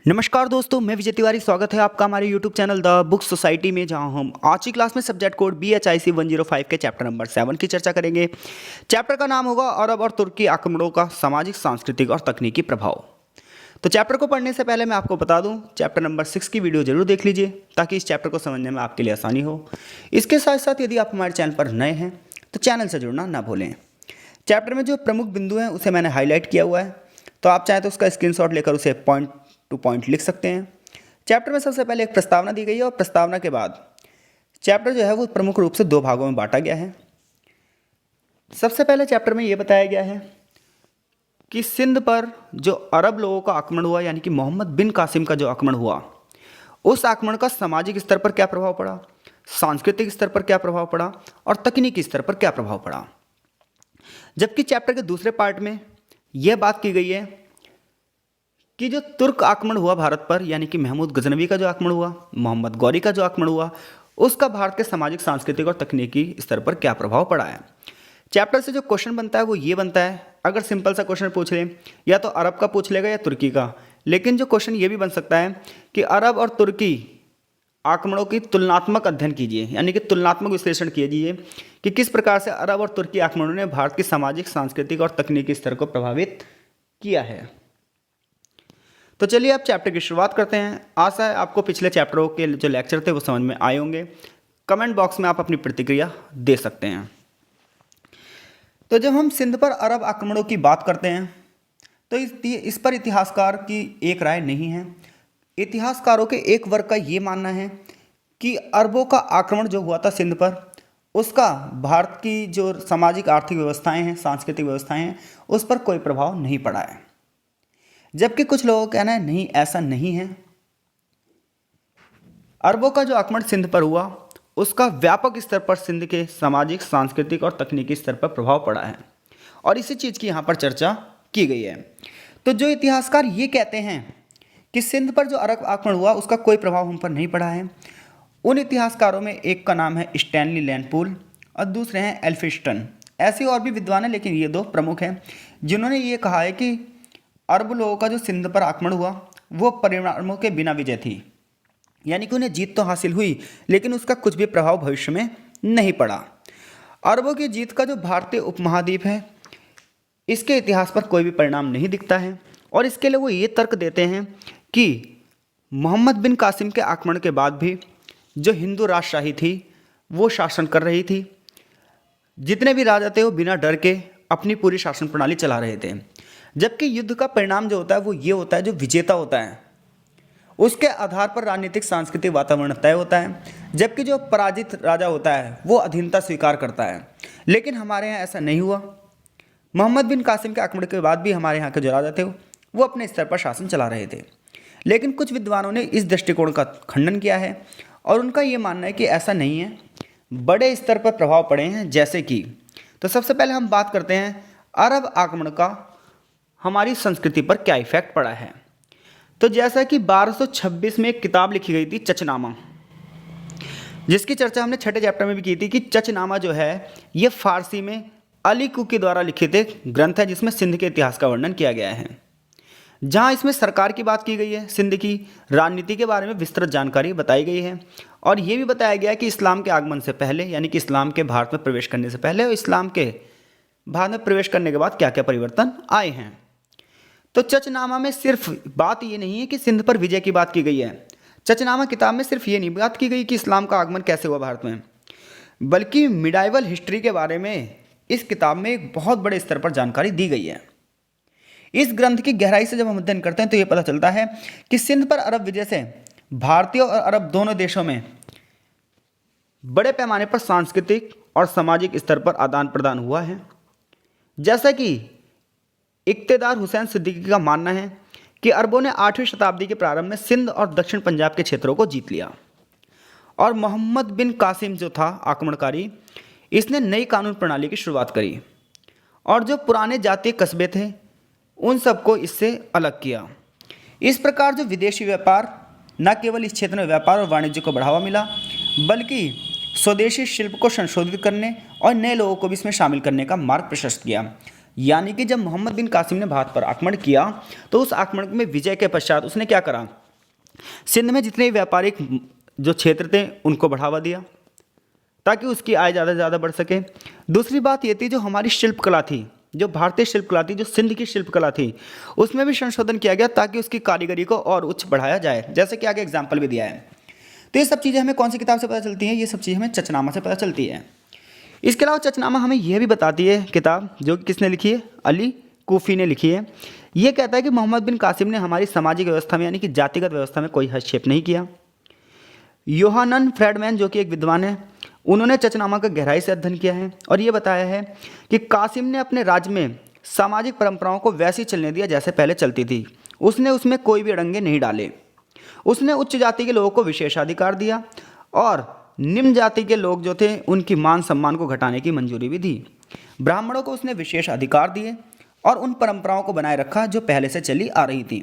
नमस्कार दोस्तों, मैं विजय तिवारी। स्वागत है आपका हमारे YouTube channel the book society में, जहां हम आज की क्लास में सब्जेक्ट कोड BHIC 105 के चैप्टर नंबर 7 की चर्चा करेंगे। चैप्टर का नाम होगा अरब और तुर्की आक्रमणों का सामाजिक, सांस्कृतिक और तकनीकी प्रभाव। तो चैप्टर को पढ़ने से पहले मैं आपको बता दूं, चैप्टर नंबर 6 की वीडियो जरूर देख लीजिए ताकि इस चैप्टर को समझने में आपके लिए आसानी हो। इसके साथ साथ यदि आप हमारे चैनल पर नए हैं तो चैनल से जुड़ना ना भूलें। चैप्टर में जो प्रमुख बिंदु हैं उसे मैंने हाईलाइट किया हुआ है, तो आप चाहें तो उसका स्क्रीनशॉट लेकर उसे पॉइंट टू पॉइंट लिख सकते हैं। चैप्टर में सबसे पहले एक प्रस्तावना दी गई है और प्रस्तावना के बाद चैप्टर जो है वो प्रमुख रूप से दो भागों में बांटा गया है। सबसे पहले चैप्टर में ये बताया गया है कि सिंध पर जो अरब लोगों का आक्रमण हुआ, यानी कि मोहम्मद बिन कासिम का जो आक्रमण हुआ, उस आक्रमण का सामाजिक स्तर पर क्या प्रभाव पड़ा, सांस्कृतिक स्तर पर क्या प्रभाव पड़ा और तकनीकी स्तर पर क्या प्रभाव पड़ा। जबकि चैप्टर के दूसरे पार्ट में यह बात की गई है कि जो तुर्क आक्रमण हुआ भारत पर, यानी कि महमूद गजनवी का जो आक्रमण हुआ, मोहम्मद गौरी का जो आक्रमण हुआ, उसका भारत के सामाजिक, सांस्कृतिक और तकनीकी स्तर पर क्या प्रभाव पड़ा है। चैप्टर से जो क्वेश्चन बनता है वो ये बनता है, अगर सिंपल सा क्वेश्चन पूछ ले या तो अरब का पूछ लेगा या तुर्की का, लेकिन जो क्वेश्चन ये भी बन सकता है कि अरब और तुर्की आक्रमणों की तुलनात्मक अध्ययन कीजिए, यानी कि तुलनात्मक विश्लेषण कीजिए कि किस प्रकार से अरब और तुर्की आक्रमणों ने भारत की सामाजिक, सांस्कृतिक और तकनीकी स्तर को प्रभावित किया है। तो चलिए आप चैप्टर की शुरुआत करते हैं। आशा है आपको पिछले चैप्टरों के जो लेक्चर थे वो समझ में आए होंगे। कमेंट बॉक्स में आप अपनी प्रतिक्रिया दे सकते हैं। तो जब हम सिंध पर अरब आक्रमणों की बात करते हैं तो इस पर इतिहासकार की एक राय नहीं है। इतिहासकारों के एक वर्ग का ये मानना है कि अरबों का आक्रमण जो हुआ था सिंध पर, उसका भारत की जो सामाजिक आर्थिक व्यवस्थाएं हैं, सांस्कृतिक व्यवस्थाएं हैं, उस पर कोई प्रभाव नहीं पड़ा है। जबकि कुछ लोगों का कहना है नहीं, ऐसा नहीं है। अरबों का जो आक्रमण सिंध पर हुआ उसका व्यापक स्तर पर सिंध के सामाजिक, सांस्कृतिक और तकनीकी स्तर पर प्रभाव पड़ा है और इसी चीज़ की यहाँ पर चर्चा की गई है। तो जो इतिहासकार ये कहते हैं कि सिंध पर जो अरब आक्रमण हुआ उसका कोई प्रभाव हम पर नहीं पड़ा है, उन इतिहासकारों में एक का नाम है स्टैनली लैंडपूल और दूसरे हैं एल्फिंस्टन। ऐसे और भी विद्वान हैं, लेकिन ये दो प्रमुख हैं जिन्होंने ये कहा है कि अरब लोगों का जो सिंध पर आक्रमण हुआ वो परिणामों के बिना विजय थी, यानी कि उन्हें जीत तो हासिल हुई लेकिन उसका कुछ भी प्रभाव भविष्य में नहीं पड़ा। अरबों की जीत का जो भारतीय उपमहाद्वीप है, इसके इतिहास पर कोई भी परिणाम नहीं दिखता है और इसके लिए वो ये तर्क देते हैं कि मोहम्मद बिन कासिम के आक्रमण के बाद भी जो हिंदू राजशाही थी वो शासन कर रही थी। जितने भी राजा थे वो बिना डर के अपनी पूरी शासन प्रणाली चला रहे थे। जबकि युद्ध का परिणाम जो होता है वो ये होता है, जो विजेता होता है उसके आधार पर राजनीतिक, सांस्कृतिक वातावरण तय होता है, जबकि जो पराजित राजा होता है वो अधीनता स्वीकार करता है। लेकिन हमारे यहाँ ऐसा नहीं हुआ। मोहम्मद बिन कासिम के आक्रमण के बाद भी हमारे यहाँ के जो राजा थे वो अपने स्तर पर शासन चला रहे थे। लेकिन कुछ विद्वानों ने इस दृष्टिकोण का खंडन किया है और उनका ये मानना है कि ऐसा नहीं है, बड़े स्तर पर प्रभाव पड़े हैं। जैसे कि तो सबसे पहले हम बात करते हैं अरब आक्रमण का हमारी संस्कृति पर क्या इफेक्ट पड़ा है। तो जैसा कि 1226 में एक किताब लिखी गई थी चचनामा, जिसकी चर्चा हमने छठे चैप्टर में भी की थी कि चचनामा जो है ये फारसी में अली कुकी द्वारा लिखित एक ग्रंथ है जिसमें सिंध के इतिहास का वर्णन किया गया है। जहां इसमें सरकार की बात की गई है, सिंध की राजनीति के बारे में विस्तृत जानकारी बताई गई है और ये भी बताया गया है कि इस्लाम के आगमन से पहले, यानी कि इस्लाम के भारत में प्रवेश करने से पहले और इस्लाम के भारत में प्रवेश करने के बाद क्या क्या परिवर्तन आए हैं। तो चचनामा में सिर्फ बात ये नहीं है कि सिंध पर विजय की बात की गई है। चचनामा किताब में सिर्फ ये नहीं बात की गई कि इस्लाम का आगमन कैसे हुआ भारत में, बल्कि मिडाइवल हिस्ट्री के बारे में इस किताब में एक बहुत बड़े स्तर पर जानकारी दी गई है। इस ग्रंथ की गहराई से जब हम अध्ययन करते हैं तो ये पता चलता है कि सिंध पर अरब विजय से भारतीय और अरब दोनों देशों में बड़े पैमाने पर सांस्कृतिक और सामाजिक स्तर पर आदान प्रदान हुआ है। जैसा कि इक्तेदार हुसैन सिद्दीकी का मानना है कि अरबों ने 8वीं शताब्दी के प्रारंभ में सिंध और दक्षिण पंजाब के क्षेत्रों को जीत लिया और मोहम्मद बिन कासिम जो था आक्रमणकारी, इसने नई कानून प्रणाली की शुरुआत करी और जो पुराने जातीय कस्बे थे उन सबको इससे अलग किया। इस प्रकार जो विदेशी व्यापार, न केवल इस क्षेत्र में व्यापार और वाणिज्य को बढ़ावा मिला, बल्कि स्वदेशी शिल्प को संशोधित करने और नए लोगों को भी इसमें शामिल करने का मार्ग प्रशस्त किया। यानी कि जब मोहम्मद बिन कासिम ने भारत पर आक्रमण किया तो उस आक्रमण में विजय के पश्चात उसने क्या करा, सिंध में जितने व्यापारिक जो क्षेत्र थे उनको बढ़ावा दिया ताकि उसकी आय ज़्यादा से ज़्यादा बढ़ सके। दूसरी बात ये थी, जो हमारी शिल्पकला थी, जो भारतीय शिल्पकला थी, जो सिंध की शिल्पकला थी, उसमें भी संशोधन किया गया ताकि उसकी कारीगरी को और उच्च बढ़ाया जाए, जैसे कि आगे एग्जाम्पल भी दिया है। तो ये सब चीज़ें हमें कौन सी किताब से पता चलती हैं? ये सब चीज़ें हमें चचनामा से पता चलती है। इसके अलावा चचनामा हमें यह भी बताती है किताब, जो कि किसने लिखी है, अली कूफी ने लिखी है। ये कहता है कि मोहम्मद बिन कासिम ने हमारी सामाजिक व्यवस्था में यानी कि जातिगत व्यवस्था में कोई हस्तक्षेप नहीं किया। योहानन फ्रेडमैन जो कि एक विद्वान है, उन्होंने चचनामा का गहराई से अध्ययन किया है और ये बताया है कि कासिम ने अपने राज्य में सामाजिक परंपराओं को वैसे ही चलने दिया जैसे पहले चलती थी। उसने उसमें कोई भी अड़ंगे नहीं डाले। उसने उच्च जाति के लोगों को विशेषाधिकार दिया और निम्न जाति के लोग जो थे उनकी मान सम्मान को घटाने की मंजूरी भी दी। ब्राह्मणों को उसने विशेष अधिकार दिए और उन परंपराओं को बनाए रखा जो पहले से चली आ रही थी।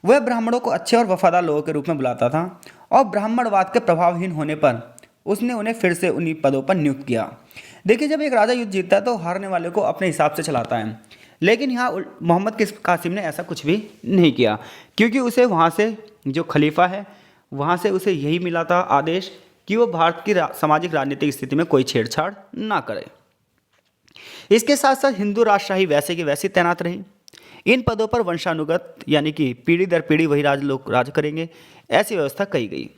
वह ब्राह्मणों को अच्छे और वफादार लोगों के रूप में बुलाता था और ब्राह्मणवाद के प्रभावहीन होने पर उसने उन्हें फिर से उन्हीं पदों पर नियुक्त किया। देखिए, जब एक राजा युद्ध जीतता है तो हारने वाले को अपने हिसाब से चलाता है, लेकिन यहाँ मोहम्मद कासिम ने ऐसा कुछ भी नहीं किया, क्योंकि उसे वहाँ से जो खलीफा है वहाँ से उसे यही मिला था आदेश कि वो भारत की सामाजिक राजनीतिक स्थिति में कोई छेड़छाड़ ना करे। इसके साथ साथ हिंदू राजशाही वैसे की वैसी तैनात रही। इन पदों पर वंशानुगत यानी कि पीढ़ी दर पीढ़ी वही लोग राज करेंगे, ऐसी व्यवस्था कही गई।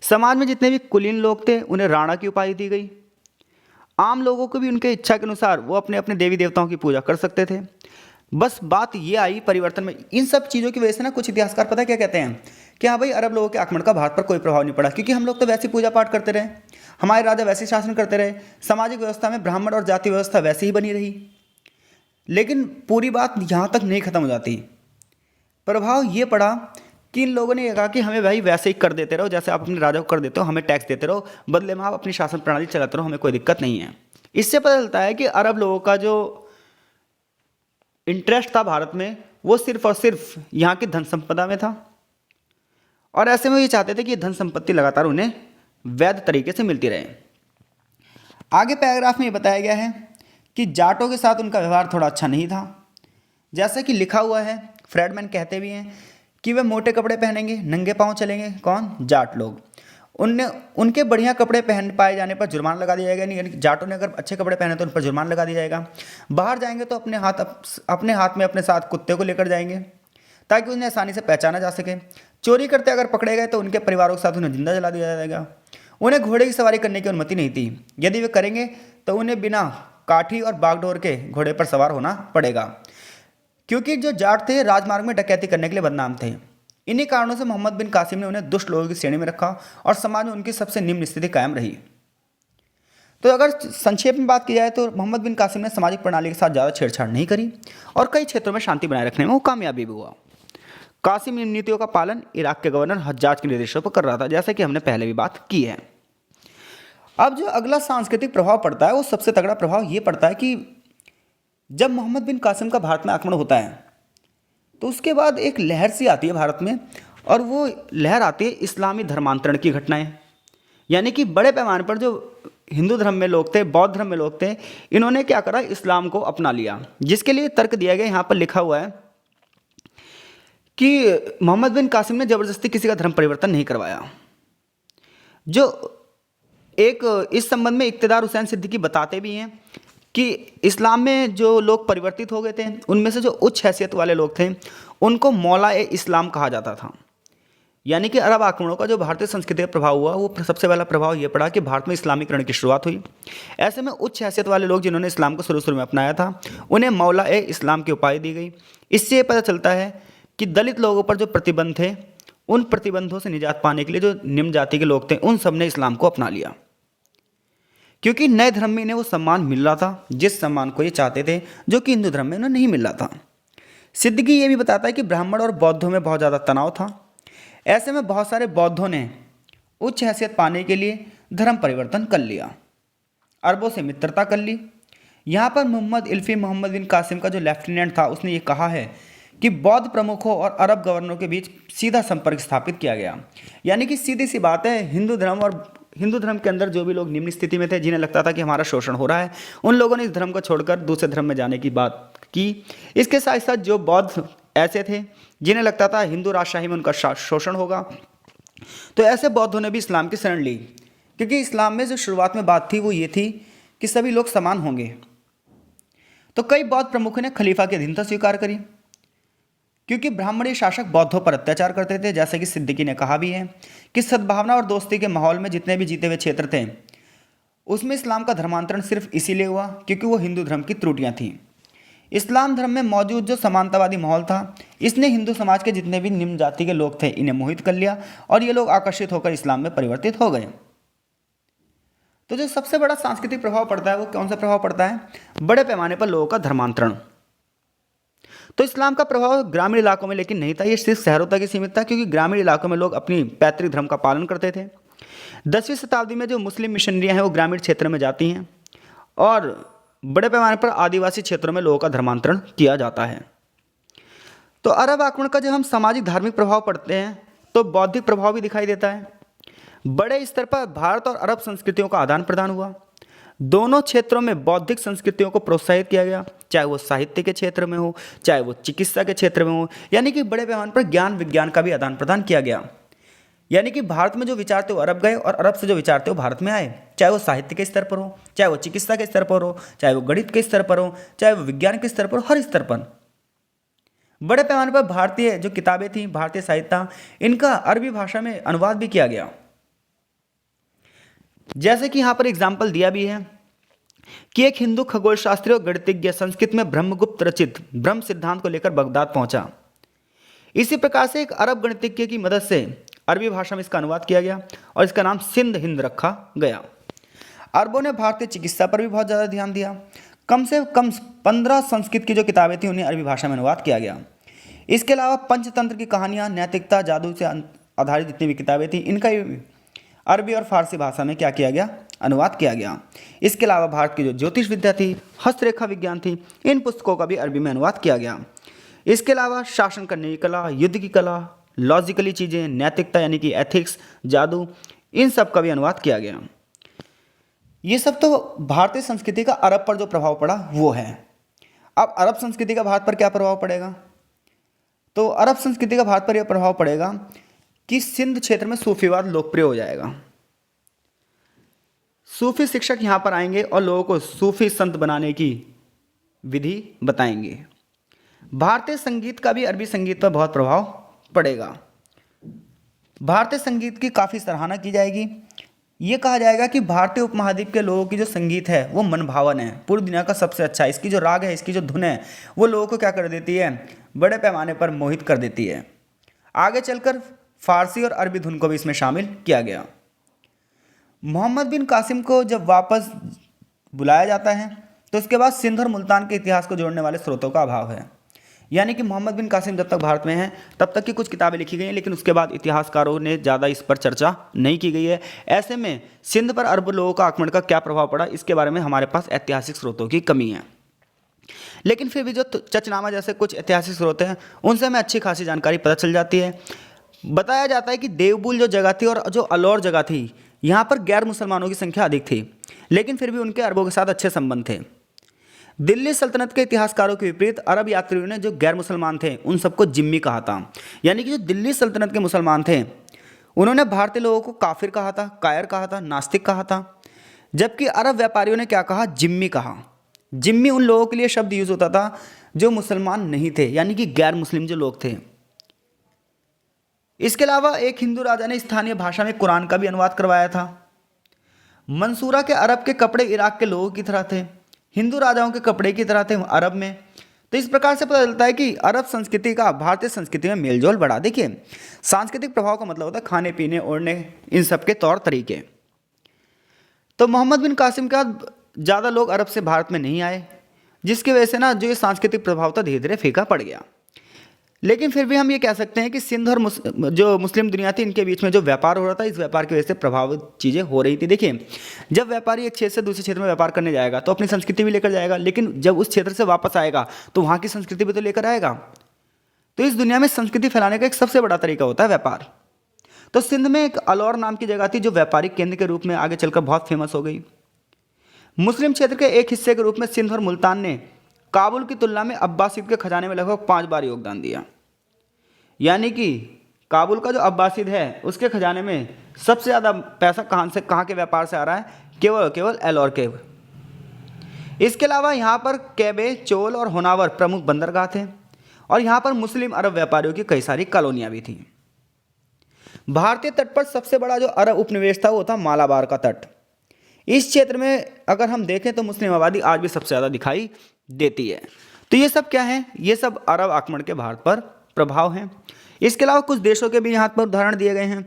समाज में जितने भी कुलीन लोग थे उन्हें राणा की उपाधि दी गई। आम लोगों को भी उनके इच्छा के अनुसार वो अपने अपने देवी देवताओं की पूजा कर सकते थे। बस बात ये आई परिवर्तन में, इन सब चीज़ों की वजह से ना कुछ इतिहासकार पता क्या कहते हैं कि हाँ भाई, अरब लोगों के आक्रमण का भारत पर कोई प्रभाव नहीं पड़ा, क्योंकि हम लोग तो वैसे पूजा पाठ करते रहे, हमारे राजा वैसे शासन करते रहे, सामाजिक व्यवस्था में ब्राह्मण और जाति व्यवस्था वैसे ही बनी रही। लेकिन पूरी बात यहाँ तक नहीं खत्म हो जाती। प्रभाव ये पड़ा कि इन लोगों ने ये कहा कि हमें भाई वैसे ही कर देते रहो जैसे आप अपने राजा को कर देते हो, हमें टैक्स देते रहो, बदले में आप अपनी शासन प्रणाली चलाते रहो, हमें कोई दिक्कत नहीं है। इससे पता चलता है कि अरब लोगों का जो इंटरेस्ट था भारत में वो सिर्फ और सिर्फ यहाँ की धन संपदा में था, और ऐसे में ये चाहते थे कि धन संपत्ति लगातार उन्हें वैध तरीके से मिलती रहे। आगे पैराग्राफ में ये बताया गया है कि जाटों के साथ उनका व्यवहार थोड़ा अच्छा नहीं था। जैसे कि लिखा हुआ है, फ्रेडमैन कहते भी हैं कि वे मोटे कपड़े पहनेंगे, नंगे पांव चलेंगे। कौन? जाट लोग। उनके बढ़िया कपड़े पहन पाए जाने पर जुर्माना लगा दिया जाएगा, यानी कि जाटों ने अगर अच्छे कपड़े पहने तो उन पर जुर्माना लगा दिया जाएगा। बाहर जाएंगे तो अपने हाथ में अपने साथ कुत्ते को लेकर जाएंगे ताकि उन्हें आसानी से पहचाना जा सके। चोरी करते अगर पकड़े गए तो उनके परिवारों के साथ उन्हें जिंदा जला दिया जाएगा। उन्हें घोड़े की सवारी करने की अनुमति नहीं थी। यदि वे करेंगे तो उन्हें बिना काठी और बागडोर के घोड़े पर सवार होना पड़ेगा, क्योंकि जो जाट थे राजमार्ग में डकैती करने के लिए बदनाम थे। इन्हीं कारणों से मोहम्मद बिन कासिम ने उन्हें दुष्ट लोगों की श्रेणी में रखा और समाज में उनकी सबसे निम्न स्थिति कायम रही। तो अगर संक्षेप में बात की जाए तो मोहम्मद बिन कासिम ने सामाजिक प्रणाली के साथ ज़्यादा छेड़छाड़ नहीं करी और कई क्षेत्रों में शांति बनाए रखने में वो कामयाबी भी हुआ। कासिम इन नीतियों का पालन इराक के गवर्नर हज्जाज के निर्देशों पर कर रहा था, जैसा कि हमने पहले भी बात की है। अब जो अगला सांस्कृतिक प्रभाव पड़ता है वो सबसे तगड़ा प्रभाव ये पड़ता है कि जब मोहम्मद बिन कासिम का भारत में आक्रमण होता है तो उसके बाद एक लहर सी आती है भारत में, और वो लहर आती है इस्लामी धर्मांतरण की घटनाएं। यानी कि बड़े पैमाने पर जो हिंदू धर्म में लोग थे, बौद्ध धर्म में लोग थे, इन्होंने क्या करा, इस्लाम को अपना लिया, जिसके लिए तर्क दिया गया। यहाँ पर लिखा हुआ है कि मोहम्मद बिन कासिम ने ज़बरदस्ती किसी का धर्म परिवर्तन नहीं करवाया। जो एक इस संबंध में इक़्तिदार हुसैन सिद्दीकी बताते भी हैं कि इस्लाम में जो लोग परिवर्तित हो गए थे उनमें से जो उच्च हैसियत वाले लोग थे उनको मौला ए इस्लाम कहा जाता था। यानी कि अरब आक्रमणों का जो भारतीय संस्कृति पर प्रभाव हुआ वो सबसे पहला प्रभाव ये पड़ा कि भारत में इस्लामीकरण की शुरुआत हुई। ऐसे में उच्च हैसियत वाले लोग जिन्होंने इस्लाम को शुरू में अपनाया था उन्हें मौला ए इस्लाम की उपाधि दी गई। इससे पता चलता है कि दलित लोगों पर जो प्रतिबंध थे उन प्रतिबंधों से निजात पाने के लिए जो निम्न जाति के लोग थे उन सब ने इस्लाम को अपना लिया, क्योंकि नए धर्म में इन्हें वो सम्मान मिल रहा था जिस सम्मान को ये चाहते थे, जो कि हिंदू धर्म में उन्हें नहीं मिल रहा था। सिद्दीकी ये भी बताता है कि ब्राह्मण और बौद्धों में बहुत ज़्यादा तनाव था। ऐसे में बहुत सारे बौद्धों ने उच्च हैसियत पाने के लिए धर्म परिवर्तन कर लिया, अरबों से मित्रता कर ली। यहाँ पर मोहम्मद बिन कासिम का जो लेफ्टिनेंट था उसने ये कहा है कि बौद्ध प्रमुखों और अरब गवर्नरों के बीच सीधा संपर्क स्थापित किया गया। यानी कि सीधी सी बात है, हिंदू धर्म और हिंदू धर्म के अंदर जो भी लोग निम्न स्थिति में थे, जिन्हें लगता था कि हमारा शोषण हो रहा है, उन लोगों ने इस धर्म को छोड़कर दूसरे धर्म में जाने की बात की। इसके साथ साथ जो बौद्ध ऐसे थे जिन्हें लगता था हिंदू राजशाही में उनका शोषण होगा, तो ऐसे बौद्धों ने भी इस्लाम की शरण ली, क्योंकि इस्लाम में जो शुरुआत में बात थी वो ये थी कि सभी लोग समान होंगे। तो कई बौद्ध प्रमुखों ने खलीफा की अधीनता स्वीकार करी, क्योंकि ब्राह्मणी शासक बौद्धों पर अत्याचार करते थे। जैसे कि सिद्दीकी ने कहा भी है कि सद्भावना और दोस्ती के माहौल में जितने भी जीते हुए क्षेत्र थे, उसमें इस्लाम का धर्मांतरण सिर्फ इसीलिए हुआ क्योंकि वो हिंदू धर्म की त्रुटियां थीं। इस्लाम धर्म में मौजूद जो समानतावादी माहौल था, इसने हिंदू समाज के जितने भी निम्न जाति के लोग थे इन्हें मोहित कर लिया और ये लोग आकर्षित होकर इस्लाम में परिवर्तित हो गए। तो जो सबसे बड़ा सांस्कृतिक प्रभाव पड़ता है वो कौन सा प्रभाव पड़ता है? बड़े पैमाने पर लोगों का धर्मांतरण। तो इस्लाम का प्रभाव ग्रामीण इलाकों में लेकिन नहीं था, ये सिर्फ शहरों तक ही सीमित था, क्योंकि ग्रामीण इलाकों में लोग अपनी पैतृक धर्म का पालन करते थे। 10वीं शताब्दी में जो मुस्लिम मिशनरियाँ हैं वो ग्रामीण क्षेत्र में जाती हैं और बड़े पैमाने पर आदिवासी क्षेत्रों में लोगों का धर्मांतरण किया जाता है। तो अरब आक्रमण का जब हम सामाजिक धार्मिक प्रभाव पढ़ते हैं तो बौद्धिक प्रभाव भी दिखाई देता है। बड़े स्तर पर भारत और अरब संस्कृतियों का आदान प्रदान हुआ। दोनों क्षेत्रों में बौद्धिक संस्कृतियों को प्रोत्साहित किया गया, चाहे वो साहित्य के क्षेत्र में हो, चाहे वो चिकित्सा के क्षेत्र में हो, यानी कि बड़े पैमाने पर ज्ञान विज्ञान का भी आदान प्रदान किया गया। यानी कि भारत में जो विचार थे वो अरब गए और अरब से जो विचार थे वो भारत में आए, चाहे वो साहित्य के स्तर पर हो, चाहे वो चिकित्सा के स्तर पर हो, चाहे वो गणित के स्तर पर हो, चाहे वो विज्ञान के स्तर पर हो, हर स्तर पर बड़े पैमाने पर भारतीय जो किताबें थी, भारतीय साहित्य, इनका अरबी भाषा में अनुवाद भी किया गया। जैसे कि यहाँ पर एग्जाम्पल दिया भी है कि एक हिंदू खगोल शास्त्री और गणितज्ञ संस्कृत में ब्रह्मगुप्त रचित ब्रह्म सिद्धांत को लेकर बगदाद पहुंचा। इसी प्रकार से एक अरब गणितज्ञ की मदद से अरबी भाषा में इसका अनुवाद किया गया और इसका नाम सिंध हिंद रखा गया। अरबों ने भारतीय चिकित्सा पर भी बहुत ज़्यादा ध्यान दिया। कम से कम 15 संस्कृत की जो किताबें थी उन्हें अरबी भाषा में अनुवाद किया गया। इसके अलावा पंचतंत्र की कहानियाँ, नैतिकता, जादू से आधारित जितनी भी किताबें थी, इनका अरबी और फारसी भाषा में क्या किया गया? अनुवाद किया गया। इसके अलावा भारत की जो ज्योतिष विद्या थी, हस्तरेखा विज्ञान थी, इन पुस्तकों का भी अरबी में अनुवाद किया गया। इसके अलावा शासन करने की कला, युद्ध की कला, लॉजिकली चीज़ें, नैतिकता यानी कि एथिक्स, जादू, इन सब का भी अनुवाद किया गया। ये सब तो भारतीय संस्कृति का अरब पर जो प्रभाव पड़ा वो है। अब अरब संस्कृति का भारत पर क्या प्रभाव पड़ेगा? तो अरब संस्कृति का भारत पर यह प्रभाव पड़ेगा कि सिंध क्षेत्र में सूफीवाद लोकप्रिय हो जाएगा। सूफी शिक्षक यहाँ पर आएंगे और लोगों को सूफी संत बनाने की विधि बताएंगे। भारतीय संगीत का भी अरबी संगीत पर बहुत प्रभाव पड़ेगा। भारतीय संगीत की काफ़ी सराहना की जाएगी। ये कहा जाएगा कि भारतीय उपमहाद्वीप के लोगों की जो संगीत है वो मनभावन है, पूरी दुनिया का सबसे अच्छा। इसकी जो राग है, इसकी जो धुन है, वो लोगों को क्या कर देती है? बड़े पैमाने पर मोहित कर देती है। आगे चलकर फारसी और अरबी धुन को भी इसमें शामिल किया गया। मोहम्मद बिन कासिम को जब वापस बुलाया जाता है तो उसके बाद सिंध और मुल्तान के इतिहास को जोड़ने वाले स्रोतों का अभाव है। यानी कि मोहम्मद बिन कासिम जब तक भारत में हैं तब तक की कुछ किताबें लिखी गई हैं, लेकिन उसके बाद इतिहासकारों ने ज़्यादा इस पर चर्चा नहीं की गई है। ऐसे में सिंध पर अरब लोगों का आक्रमण का क्या प्रभाव पड़ा, इसके बारे में हमारे पास ऐतिहासिक स्रोतों की कमी है। लेकिन फिर भी जो चचनामा जैसे कुछ ऐतिहासिक स्रोत हैं उनसे हमें अच्छी खासी जानकारी पता चल जाती है। बताया जाता है कि देवबुल जो जगह थी और जो अलौर जगह थी, यहाँ पर गैर मुसलमानों की संख्या अधिक थी, लेकिन फिर भी उनके अरबों के साथ अच्छे संबंध थे। दिल्ली सल्तनत के इतिहासकारों के विपरीत अरब यात्रियों ने जो गैर मुसलमान थे उन सबको जिम्मी कहा था। यानी कि जो दिल्ली सल्तनत के मुसलमान थे उन्होंने भारतीय लोगों को काफिर कहा था, कायर कहा था, नास्तिक कहा था, जबकि अरब व्यापारियों ने क्या कहा? जिम्मी कहा। जिम्मी उन लोगों के लिए शब्द यूज होता था जो मुसलमान नहीं थे, यानी कि गैर मुस्लिम जो लोग थे। इसके अलावा एक हिंदू राजा ने स्थानीय भाषा में कुरान का भी अनुवाद करवाया था। मंसूरा के अरब के कपड़े इराक के लोगों की तरह थे, हिंदू राजाओं के कपड़े की तरह थे अरब में। तो इस प्रकार से पता चलता है कि अरब संस्कृति का भारतीय संस्कृति में मेलजोल बढ़ा। देखिए, सांस्कृतिक प्रभाव का मतलब होता है खाने पीने, ओढ़ने, इन सब के तौर तरीके। तो मोहम्मद बिन कासिम के बाद ज़्यादा लोग अरब से भारत में नहीं आए, जिसकी वजह से ना जो ये सांस्कृतिक प्रभाव था धीरे धीरे फीका पड़ गया। लेकिन फिर भी हम ये कह सकते हैं कि सिंध और जो मुस्लिम दुनिया थी इनके बीच में जो व्यापार हो रहा था, इस व्यापार की वजह से प्रभावित चीज़ें हो रही थी। देखिए, जब व्यापारी एक क्षेत्र से दूसरे क्षेत्र में व्यापार करने जाएगा तो अपनी संस्कृति भी लेकर जाएगा, लेकिन जब उस क्षेत्र से वापस आएगा तो वहाँ की संस्कृति भी तो लेकर आएगा। तो इस दुनिया में संस्कृति फैलाने का एक सबसे बड़ा तरीका होता है व्यापार। तो सिंध में एक अलौर नाम की जगह थी जो व्यापारिक केंद्र के रूप में आगे चलकर बहुत फेमस हो गई। मुस्लिम क्षेत्र के एक हिस्से के रूप में सिंध और मुल्तान ने काबुल की तुलना में अब्बासिद के खजाने में लगभग 5 बार योगदान दिया। यानी कि काबुल का जो अब्बासिद है उसके खजाने में सबसे ज़्यादा पैसा कहाँ के व्यापार से आ रहा है, केवल एलौर के। इसके अलावा यहाँ पर कैबे, चोल और होनावर प्रमुख बंदरगाह थे और यहाँ पर मुस्लिम अरब व्यापारियों की कई सारी कॉलोनियाँ भी थीं। भारतीय तट पर सबसे बड़ा जो अरब उपनिवेश था वो था मालाबार का तट। इस क्षेत्र में अगर हम देखें तो मुस्लिम आबादी आज भी सबसे ज़्यादा दिखाई देती है। तो ये सब क्या है, ये सब अरब आक्रमण के भारत पर प्रभाव हैं। इसके अलावा कुछ देशों के भी यहाँ पर उदाहरण दिए गए हैं।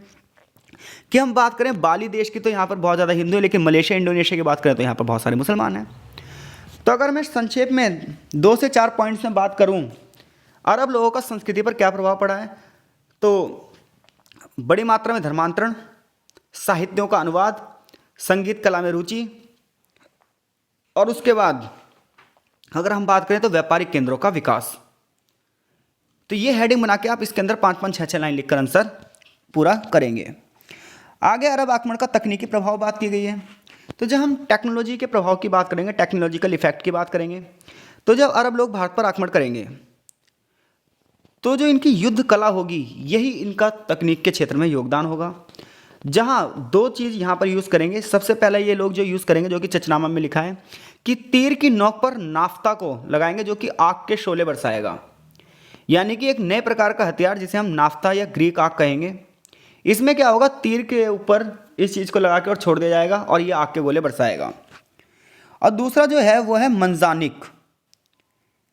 कि हम बात करें बाली देश की तो यहाँ पर बहुत ज़्यादा हिंदू है, लेकिन मलेशिया इंडोनेशिया की बात करें तो यहाँ पर बहुत सारे मुसलमान हैं। तो अगर मैं संक्षेप में 2 से 4 पॉइंट्स में बात करूँ अरब लोगों का संस्कृति पर क्या प्रभाव पड़ा है, तो बड़ी मात्रा में धर्मांतरण, साहित्यों का अनुवाद, संगीत कला में रुचि, और उसके बाद अगर हम बात करें तो व्यापारिक केंद्रों का विकास। तो ये हेडिंग बना के आप इसके अंदर 5-5, 6-6 लाइन लिखकर आंसर पूरा करेंगे। आगे अरब आक्रमण का तकनीकी प्रभाव बात की गई है। तो जब हम टेक्नोलॉजी के प्रभाव की बात करेंगे, टेक्नोलॉजिकल इफेक्ट की बात करेंगे, तो जब अरब लोग भारत पर आक्रमण करेंगे तो जो इनकी युद्ध कला होगी यही इनका तकनीक के क्षेत्र में योगदान होगा। जहाँ 2 चीज़ यहाँ पर यूज़ करेंगे। सबसे पहले ये लोग जो यूज़ करेंगे, जो कि चचनामा में लिखा है कि तीर की नोक पर नाफ्ता को लगाएंगे जो कि आग के शोले बरसाएगा। यानी कि एक नए प्रकार का हथियार जिसे हम नाफ्ता या ग्रीक आग कहेंगे। इसमें क्या होगा, तीर के ऊपर इस चीज़ को लगा के और छोड़ दिया जाएगा और ये आग के गोले बरसाएगा। और दूसरा जो है वो है मंजानिक,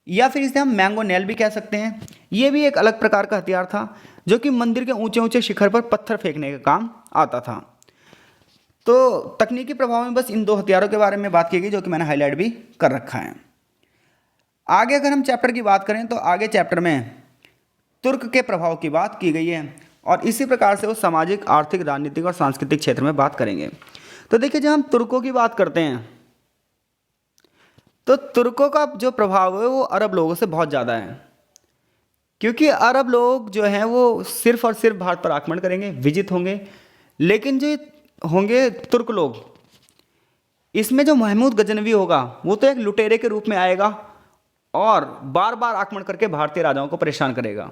या फिर इसे हम मैंगोनेल भी कह सकते हैं। ये भी एक अलग प्रकार का हथियार था जो कि मंदिर के ऊंचे ऊंचे शिखर पर पत्थर फेंकने का काम आता था। तो तकनीकी प्रभाव में बस इन 2 हथियारों के बारे में बात की गई जो कि मैंने हाईलाइट भी कर रखा है। आगे अगर हम चैप्टर की बात करें तो आगे चैप्टर में तुर्क के प्रभाव की बात की गई है और इसी प्रकार से वो सामाजिक, आर्थिक, राजनीतिक और सांस्कृतिक क्षेत्र में बात करेंगे। तो देखिए, जब हम तुर्कों की बात करते हैं तो तुर्कों का जो प्रभाव है वो अरब लोगों से बहुत ज़्यादा है, क्योंकि अरब लोग जो हैं वो सिर्फ और सिर्फ भारत पर आक्रमण करेंगे, विजित होंगे, लेकिन जो होंगे तुर्क लोग, इसमें जो महमूद गजनवी होगा वो तो एक लुटेरे के रूप में आएगा और बार बार आक्रमण करके भारतीय राजाओं को परेशान करेगा।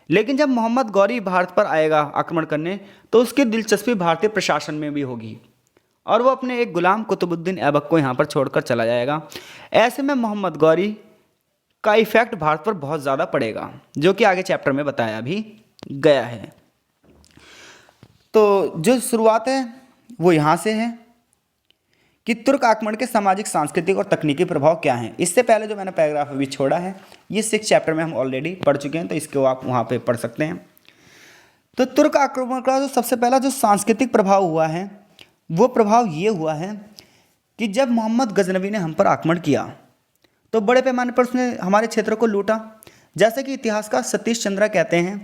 लेकिन जब मोहम्मद गौरी भारत पर आएगा आक्रमण करने तो उसकी दिलचस्पी भारतीय प्रशासन में भी होगी और वो अपने एक गुलाम कुतुबुद्दीन ऐबक को यहाँ पर छोड़कर चला जाएगा। ऐसे में मोहम्मद गौरी का इफेक्ट भारत पर बहुत ज़्यादा पड़ेगा, जो कि आगे चैप्टर में बताया भी गया है। तो जो शुरुआत है वो यहाँ से है कि तुर्क आक्रमण के सामाजिक, सांस्कृतिक और तकनीकी प्रभाव क्या हैं। इससे पहले जो मैंने पैराग्राफ अभी छोड़ा है ये 6 चैप्टर में हम ऑलरेडी पढ़ चुके हैं, तो इसको आप वहाँ पे पढ़ सकते हैं। तो तुर्क आक्रमण का जो सबसे पहला जो सांस्कृतिक प्रभाव हुआ है वो प्रभाव ये हुआ है कि जब मोहम्मद गजनवी ने हम पर आक्रमण किया तो बड़े पैमाने पर उसने हमारे क्षेत्र को लूटा। जैसे कि इतिहासकार सतीश चंद्रा कहते हैं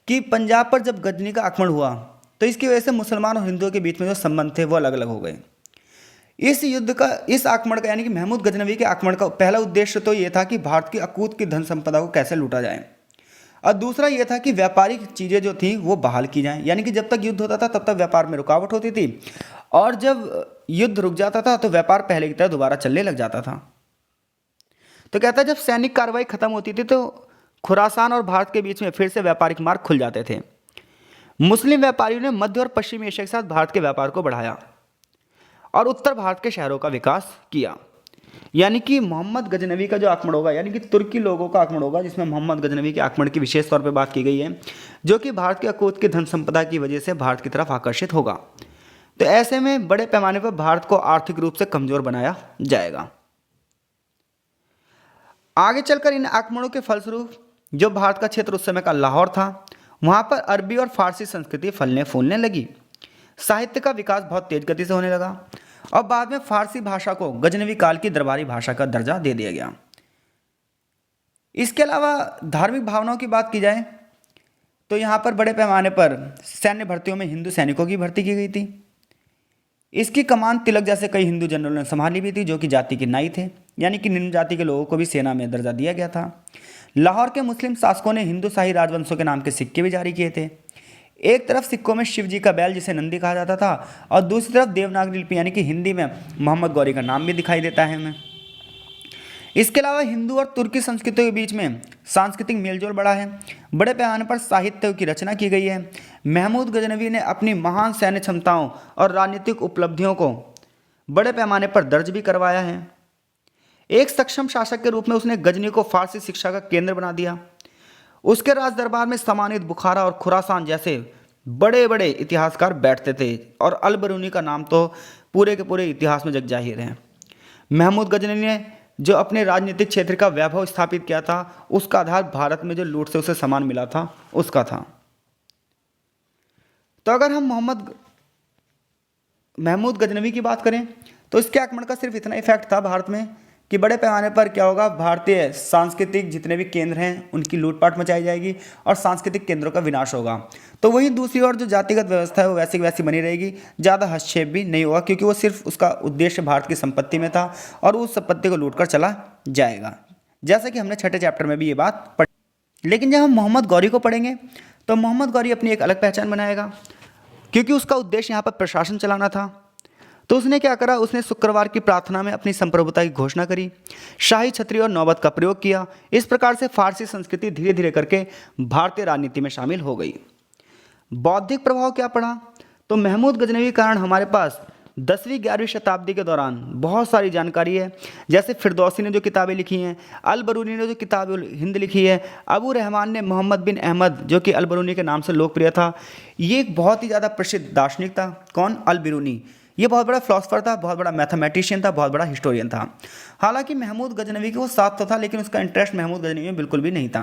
कि पंजाब पर जब गजनी का आक्रमण हुआ तो इसकी वजह से मुसलमान और हिंदुओं के बीच में जो संबंध थे वो अलग अलग हो गए। इस आक्रमण का यानी कि महमूद गजनवी के आक्रमण का पहला उद्देश्य तो ये था कि भारत की अकूत की धन संपदा को कैसे लूटा जाए, और दूसरा ये था कि व्यापारिक चीज़ें जो थी वो बहाल की जाएं। यानी कि जब तक युद्ध होता था तब तक व्यापार में रुकावट होती थी और जब युद्ध रुक जाता था तो व्यापार पहले की तरह दोबारा चलने लग जाता था। तो कहता है जब सैनिक कार्रवाई खत्म होती थी तो खुरासान और भारत के बीच में फिर से व्यापारिक मार्ग खुल जाते थे। मुस्लिम व्यापारियों ने मध्य और पश्चिमी एशिया के साथ भारत के व्यापार को बढ़ाया और उत्तर भारत के शहरों का विकास किया। यानी कि मोहम्मद गजनवी का जो आक्रमण होगा, यानी कि तुर्की लोगों का आक्रमण होगा, जिसमें मोहम्मद गजनवी के आक्रमण की विशेष तौर पर बात की गई है, जो कि भारत के अकूत की धन संपदा की वजह से भारत की तरफ आकर्षित होगा। तो ऐसे में बड़े पैमाने पर भारत को आर्थिक रूप से कमजोर बनाया जाएगा। आगे चलकर इन आक्रमणों के फलस्वरूप जो भारत का क्षेत्र उस समय का लाहौर था, वहाँ पर अरबी और फारसी संस्कृति फलने फूलने लगी। साहित्य का विकास बहुत तेज गति से होने लगा और बाद में फारसी भाषा को गजनवी काल की दरबारी भाषा का दर्जा दे दिया गया। इसके अलावा धार्मिक भावनाओं की बात की जाए तो यहाँ पर बड़े पैमाने पर सैन्य भर्तियों में हिंदू सैनिकों की भर्ती की गई थी। इसकी कमान तिलक जैसे कई हिंदू जनरलों ने संभाली भी थी, जो कि जाति के नाई थे, यानी कि निम्न जाति के लोगों को भी सेना में दर्जा दिया गया था। लाहौर के मुस्लिम शासकों ने हिंदू शाही राजवंशों के नाम के सिक्के भी जारी किए थे। एक तरफ सिक्कों में शिव जी का बैल जिसे नंदी कहा जाता था और दूसरी तरफ देवनागरी लिपि यानी कि हिंदी में मोहम्मद गौरी का नाम भी दिखाई देता है हमें। इसके अलावा हिंदू और तुर्की संस्कृतियों के बीच में सांस्कृतिक मेलजोल बढ़ा है। बड़े पैमाने पर साहित्य की रचना की गई है। महमूद गजनवी ने अपनी महान सैन्य क्षमताओं और राजनीतिक उपलब्धियों को बड़े पैमाने पर दर्ज भी करवाया है। एक सक्षम शासक के रूप में उसने गजनी को फारसी शिक्षा का केंद्र बना दिया। उसके राज दरबार में समानित बुखारा और खुरासान जैसे बड़े बड़े इतिहासकार बैठते थे और अल बरूनी का नाम तो पूरे के पूरे इतिहास में जग जाहिर है। महमूद गजनी ने जो अपने राजनीतिक क्षेत्र का वैभव स्थापित किया था उसका आधार भारत में जो लूट से उसे सामान मिला था उसका था। तो अगर हम महमूद गजनवी की बात करें तो इसके आक्रमण का सिर्फ इतना इफेक्ट था भारत में कि बड़े पैमाने पर क्या होगा, भारतीय सांस्कृतिक जितने भी केंद्र हैं उनकी लूटपाट मचाई जाएगी और सांस्कृतिक केंद्रों का विनाश होगा। तो वहीं दूसरी ओर जो जातिगत व्यवस्था है वो वैसी की वैसी बनी रहेगी, ज़्यादा हस्तक्षेप भी नहीं होगा क्योंकि वो सिर्फ उसका उद्देश्य भारत की संपत्ति में था और उस संपत्ति को लूट कर चला जाएगा, जैसा कि हमने छठे चैप्टर में भी ये बात पढ़ी। लेकिन जब हम मोहम्मद गौरी को पढ़ेंगे तो मोहम्मद गौरी अपनी एक अलग पहचान बनाएगा क्योंकि उसका उद्देश्य यहाँ पर प्रशासन चलाना था। तो उसने क्या करा, उसने शुक्रवार की प्रार्थना में अपनी संप्रभुता की घोषणा करी, शाही छतरी और नौबत का प्रयोग किया। इस प्रकार से फारसी संस्कृति धीरे धीरे करके भारतीय राजनीति में शामिल हो गई। बौद्धिक प्रभाव क्या पड़ा, तो महमूद गजनवी के कारण हमारे पास 10वीं 11वीं शताब्दी के दौरान बहुत सारी जानकारी है। जैसे फिरदौसी ने जो किताबें लिखी हैं, अल बरूनी ने जो किताब हिंद लिखी है, अबू रहमान ने मोहम्मद बिन अहमद जो कि अल बरूनी के नाम से लोकप्रिय था, ये एक बहुत ही ज़्यादा प्रसिद्ध दार्शनिक था। कौन? अल बरूनी। ये बहुत बड़ा फिलोसफर था, बहुत बड़ा मैथमेटिशियन था, बहुत बड़ा हिस्टोरियन था। हालांकि महमूद गजनवी के वो साथ तो था लेकिन उसका इंटरेस्ट महमूद गजनवी में बिल्कुल भी नहीं था।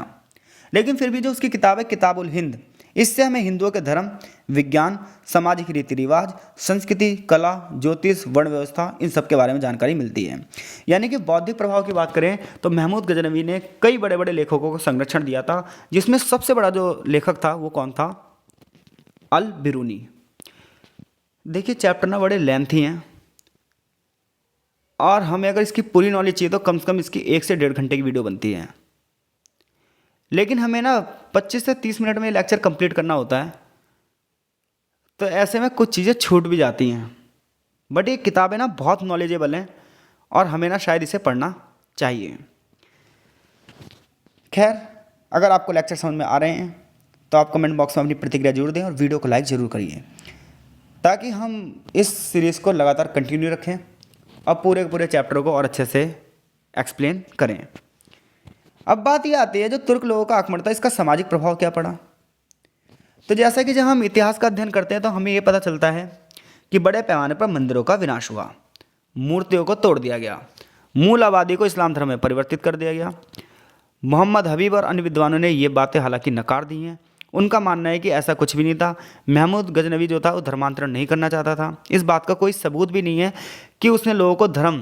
लेकिन फिर भी जो उसकी किताब है किताबुल हिंद, इससे हमें हिंदुओं के धर्म, विज्ञान, सामाजिक रीति रिवाज, संस्कृति, कला, ज्योतिष, वर्ण व्यवस्था, इन सब के बारे में जानकारी मिलती है। यानी कि बौद्धिक प्रभाव की बात करें तो महमूद गजनवी ने कई बड़े बड़े लेखकों को संरक्षण दिया था, जिसमें सबसे बड़ा जो लेखक था वो कौन था? अल बिरूनी। देखिए चैप्टर ना बड़े लेंथी हैं और हमें अगर इसकी पूरी नॉलेज चाहिए तो कम से कम इसकी 1 से 1.5 घंटे की वीडियो बनती है। लेकिन हमें ना 25 से 30 मिनट में लेक्चर कंप्लीट करना होता है, तो ऐसे में कुछ चीज़ें छूट भी जाती हैं। बट ये किताबें ना बहुत नॉलेजेबल हैं और हमें ना शायद इसे पढ़ना चाहिए। खैर, अगर आपको लेक्चर समझ में आ रहे हैं तो आप कमेंट बॉक्स में अपनी प्रतिक्रिया जरूर दें और वीडियो को लाइक ज़रूर करिए ताकि हम इस सीरीज़ को लगातार कंटिन्यू रखें और पूरे पूरे चैप्टर को और अच्छे से एक्सप्लेन करें। अब बात ये आती है जो तुर्क लोगों का आक्रमण था, इसका सामाजिक प्रभाव क्या पड़ा। तो जैसा कि जब हम इतिहास का अध्ययन करते हैं तो हमें ये पता चलता है कि बड़े पैमाने पर मंदिरों का विनाश हुआ, मूर्तियों को तोड़ दिया गया, मूल आबादी को इस्लाम धर्म में परिवर्तित कर दिया गया। मोहम्मद हबीब और अन्य विद्वानों ने ये बातें हालांकि नकार दी हैं। उनका मानना है कि ऐसा कुछ भी नहीं था। महमूद गजनवी जो था वो धर्मांतरण नहीं करना चाहता था। इस बात का कोई सबूत भी नहीं है कि उसने लोगों को धर्म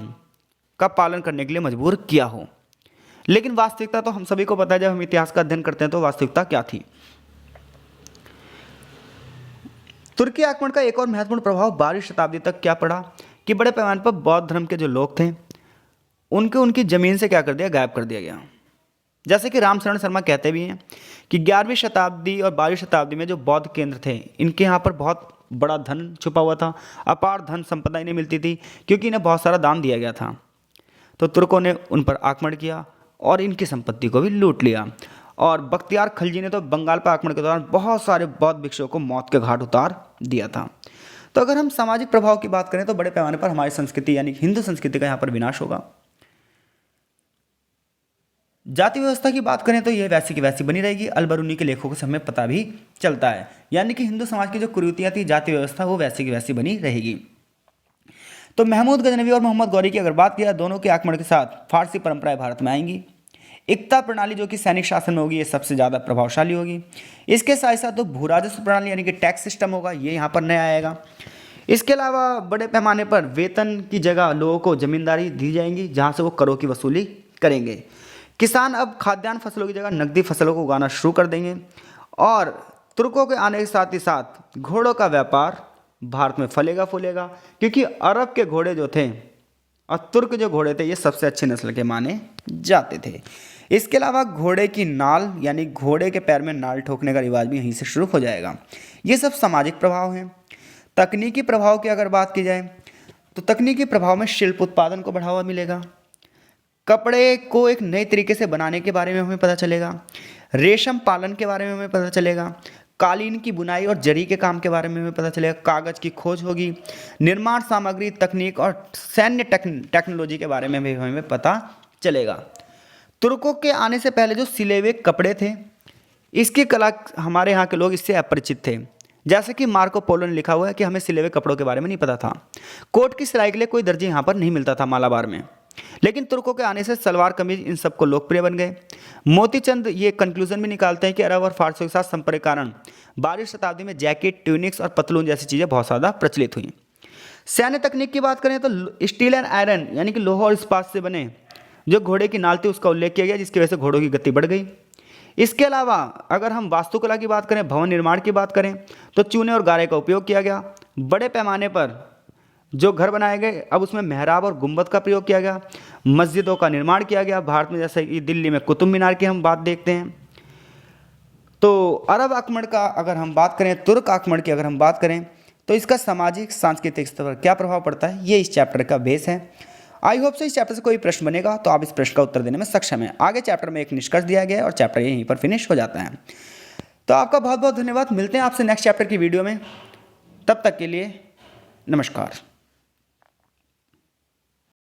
का पालन करने के लिए मजबूर किया हो। लेकिन वास्तविकता तो हम सभी को पता है, जब हम इतिहास का अध्ययन करते हैं तो वास्तविकता क्या थी। तुर्की आक्रमण का एक और महत्वपूर्ण प्रभाव 12वीं शताब्दी तक क्या पड़ा कि बड़े पैमाने पर बौद्ध धर्म के जो लोग थे उनकी ज़मीन से क्या कर दिया, गायब कर दिया गया। जैसे कि रामशरण शर्मा कहते भी हैं कि 11वीं शताब्दी और 12वीं शताब्दी में जो बौद्ध केंद्र थे इनके यहाँ पर बहुत बड़ा धन छुपा हुआ था, अपार धन संपदा इन्हें मिलती थी क्योंकि इन्हें बहुत सारा दान दिया गया था। तो तुर्कों ने उन पर आक्रमण किया और इनकी संपत्ति को भी लूट लिया। और बख्तियार खलजी ने तो बंगाल पर आक्रमण के दौरान बहुत सारे बौद्ध भिक्षुओं को मौत के घाट उतार दिया था। तो अगर हम सामाजिक प्रभाव की बात करें तो बड़े पैमाने पर हमारी संस्कृति यानी हिंदू संस्कृति का यहाँ पर विनाश होगा। जाति व्यवस्था की बात करें तो यह वैसी की वैसी बनी रहेगी। अल बरूनी के लेखों से हमें पता भी चलता है, यानी कि हिंदू समाज की जो कुरीतियाँ थी, जाति व्यवस्था, वो वैसी की वैसी बनी रहेगी। तो महमूद गजनवी और मोहम्मद गौरी की अगर बात किया, दोनों के आक्रमण के साथ फारसी परंपराएं भारत में आएंगी। एकता प्रणाली जो कि सैनिक शासन में होगी, ये सबसे ज़्यादा प्रभावशाली होगी। इसके साथ साथ तो भू राजस्व प्रणाली यानी कि टैक्स सिस्टम होगा, ये यहाँ पर नया आएगा। इसके अलावा बड़े पैमाने पर वेतन की जगह लोगों को जमींदारी दी जाएंगी, जहाँ से वो करों की वसूली करेंगे। किसान अब खाद्यान्न फसलों की जगह नकदी फसलों को उगाना शुरू कर देंगे। और तुर्कों के आने के साथ ही साथ घोड़ों का व्यापार भारत में फलेगा फूलेगा, क्योंकि अरब के घोड़े जो थे और तुर्क जो घोड़े थे ये सबसे अच्छी नस्ल के माने जाते थे। इसके अलावा घोड़े की नाल यानी घोड़े के पैर में नाल ठोकने का रिवाज भी यहीं से शुरू हो जाएगा। ये सब सामाजिक प्रभाव हैं। तकनीकी प्रभाव की अगर बात की जाए तो तकनीकी प्रभाव में शिल्प उत्पादन को बढ़ावा मिलेगा, कपड़े को एक नए तरीके से बनाने के बारे में हमें पता चलेगा, रेशम पालन के बारे में हमें पता चलेगा, कालीन की बुनाई और जरी के काम के बारे में हमें पता चलेगा, कागज़ की खोज होगी, निर्माण सामग्री तकनीक और सैन्य टेक्नोलॉजी के बारे में भी हमें पता चलेगा। तुर्कों के आने से पहले जो सिले हुए कपड़े थे इसकी कला हमारे यहाँ के लोग इससे अपरिचित थे। जैसे कि मार्को पोलो ने लिखा हुआ है कि हमें सिले हुए कपड़ों के बारे में नहीं पता था। कोट की सिलाई के लिए कोई दर्जी यहाँ पर नहीं मिलता था मालाबार में, लेकिन तुर्कों के आने से सलवार कमीज इन सबको लोकप्रिय बन गए। मोतीचंद ये कंक्लूजन भी निकालते हैं कि अरब और फारसियों के साथ संपर्क के कारण 12वीं शताब्दी में जैकेट, ट्यूनिक्स और पतलून जैसी चीज़ें बहुत ज़्यादा प्रचलित हुई। सैन्य तकनीक की बात करें तो स्टील एंड आयरन यानी कि लोहा और इस्पात से बने जो घोड़े की नाल थी उसका उल्लेख किया गया, जिसकी वजह से घोड़ों की गति बढ़ गई। इसके अलावा अगर हम वास्तुकला की बात करें, भवन निर्माण की बात करें तो चूने और गारे का उपयोग किया गया। बड़े पैमाने पर जो घर बनाए गए अब उसमें मेहराब और गुंबद का प्रयोग किया गया। मस्जिदों का निर्माण किया गया। भारत में जैसे कि दिल्ली में कुतुब मीनार की हम बात देखते हैं। तो अरब आक्रमण का अगर हम बात करें, तुर्क आक्रमण की अगर हम बात करें तो इसका सामाजिक सांस्कृतिक स्तर पर क्या प्रभाव पड़ता है, ये इस चैप्टर का बेस है। आई होप से इस चैप्टर से कोई प्रश्न बनेगा तो आप इस प्रश्न का उत्तर देने में सक्षम हैं। आगे चैप्टर में एक निष्कर्ष दिया गया है और चैप्टर यहीं पर फिनिश हो जाता है। तो आपका बहुत बहुत धन्यवाद। मिलते हैं आपसे नेक्स्ट चैप्टर की वीडियो में। तब तक के लिए नमस्कार।